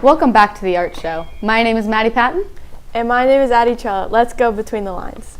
Welcome back to the Art Show. My name is Maddie Patton. And my name is Addie Trella. Let's go between the lines.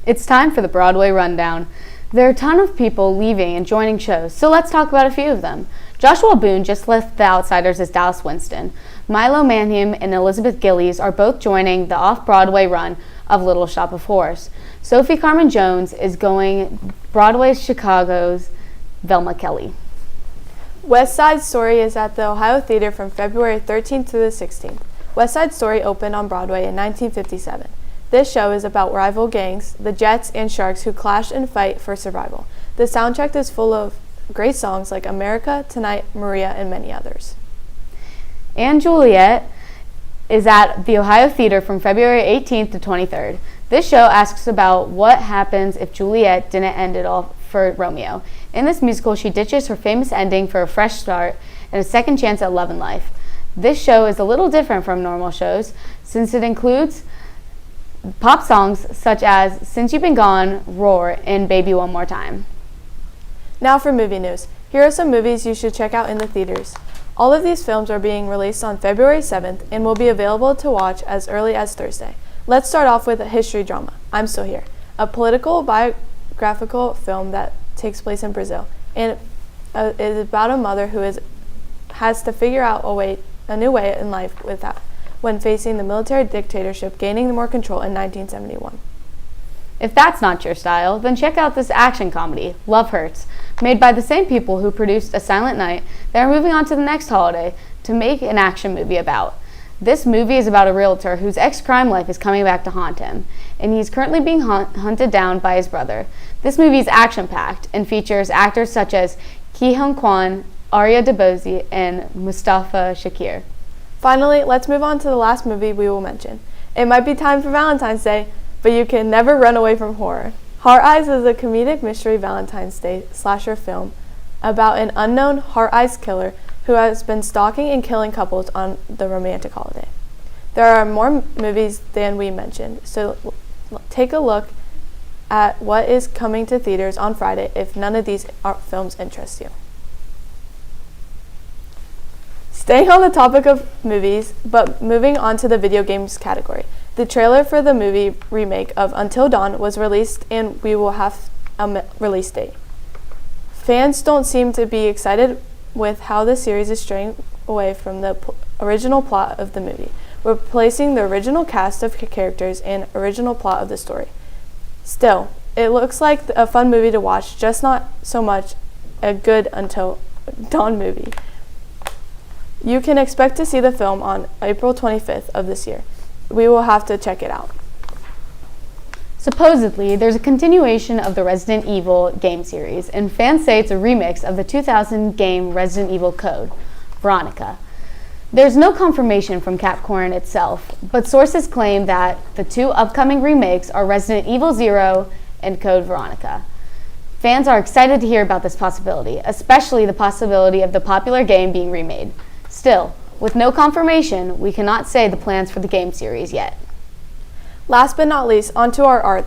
It's time for the Broadway Rundown. There are a ton of people leaving and joining shows, so let's talk about a few of them. Joshua Boone just left The Outsiders as Dallas Winston. Milo Manheim and Elizabeth Gillies are both joining the off-Broadway run of Little Shop of Horrors. Sophie Carmen Jones is going Broadway's Chicago's Velma Kelly. West Side Story is at the Ohio Theater from February 13th through the 16th. West Side Story opened on Broadway in 1957. This show is about rival gangs, the Jets and Sharks, who clash and fight for survival. The soundtrack is full of great songs like America, Tonight, Maria, and many others. And Juliet is at the Ohio Theater from February 18th to 23rd. This show asks about what happens if Juliet didn't end it all for Romeo. In this musical, she ditches her famous ending for a fresh start and a second chance at love and life. This show is a little different from normal shows since it includes pop songs such as Since You've Been Gone, Roar, and Baby One More Time. Now for movie news. Here are some movies you should check out in the theaters. All of these films are being released on February 7th and will be available to watch as early as Thursday. Let's start off with a history drama, I'm Still Here, a political biographical film that takes place in Brazil, and it is about a mother who has to figure out a new way in life when facing the military dictatorship gaining more control in 1971. If that's not your style, then check out this action comedy, Love Hurts, made by the same people who produced A Silent Night. They are moving on to the next holiday to make an action movie about. This movie is about a realtor whose ex-crime life is coming back to haunt him, and he's currently being hunted down by his brother. This movie is action-packed and features actors such as Ki Hong Kwan, Arya DeBose, and Mustafa Shakir. Finally, let's move on to the last movie we will mention. It might be time for Valentine's Day, but you can never run away from horror. Heart Eyes is a comedic mystery Valentine's Day slasher film about an unknown Heart Eyes killer who has been stalking and killing couples on the romantic holiday. There are more movies than we mentioned, so take a look at what is coming to theaters on Friday if none of these films interest you. Staying on the topic of movies, but moving on to the video games category. The trailer for the movie remake of Until Dawn was released, and we will have a release date. Fans don't seem to be excited with how the series is straying away from the original plot of the movie, replacing the original cast of characters and original plot of the story. Still, it looks like a fun movie to watch, just not so much a good Until Dawn movie. You can expect to see the film on April 25th of this year. We will have to check it out. Supposedly, there's a continuation of the Resident Evil game series, and fans say it's a remix of the 2000 game Resident Evil Code, Veronica. There's no confirmation from Capcom itself, but sources claim that the two upcoming remakes are Resident Evil 0 and Code Veronica. Fans are excited to hear about this possibility, especially the possibility of the popular game being remade. Still, with no confirmation, we cannot say the plans for the game series yet. Last but not least, onto our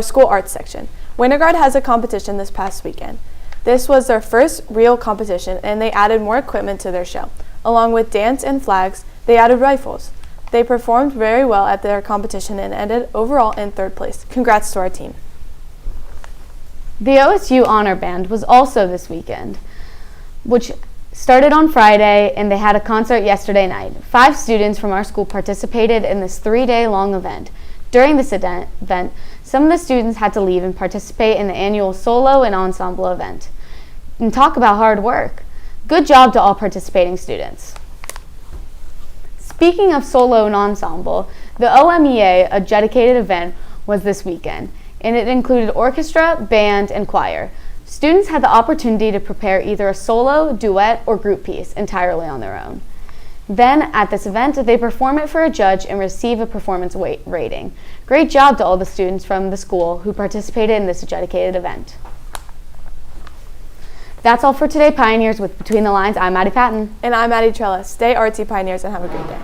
school arts section. Winterguard has a competition this past weekend. This was their first real competition, and they added more equipment to their show. Along with dance and flags, they added rifles. They performed very well at their competition and ended overall in 3rd place. Congrats to our team. The OSU Honor Band was also this weekend, which started on Friday, and they had a concert yesterday night. 5 students from our school participated in this 3-day-long event. During this event, some of the students had to leave and participate in the annual solo and ensemble event. And talk about hard work. Good job to all participating students. Speaking of solo and ensemble, the OMEA, a dedicated event, was this weekend, and it included orchestra, band, and choir. Students had the opportunity to prepare either a solo, duet, or group piece entirely on their own. Then, at this event, they perform it for a judge and receive a performance rating. Great job to all the students from the school who participated in this dedicated event. That's all for today, Pioneers. With Between the Lines, I'm Maddie Patton. And I'm Addie Trella. Stay artsy, Pioneers, and have a great day.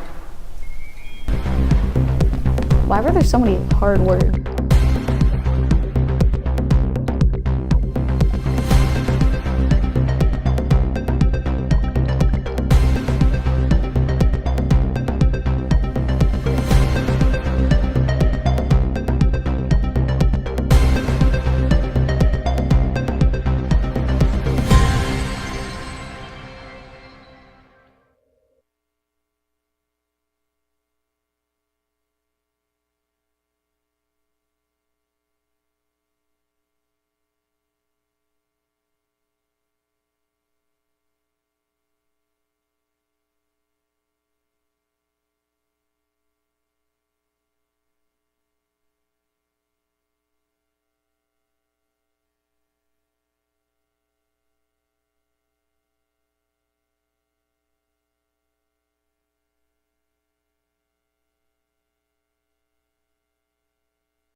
Why were there so many hard words?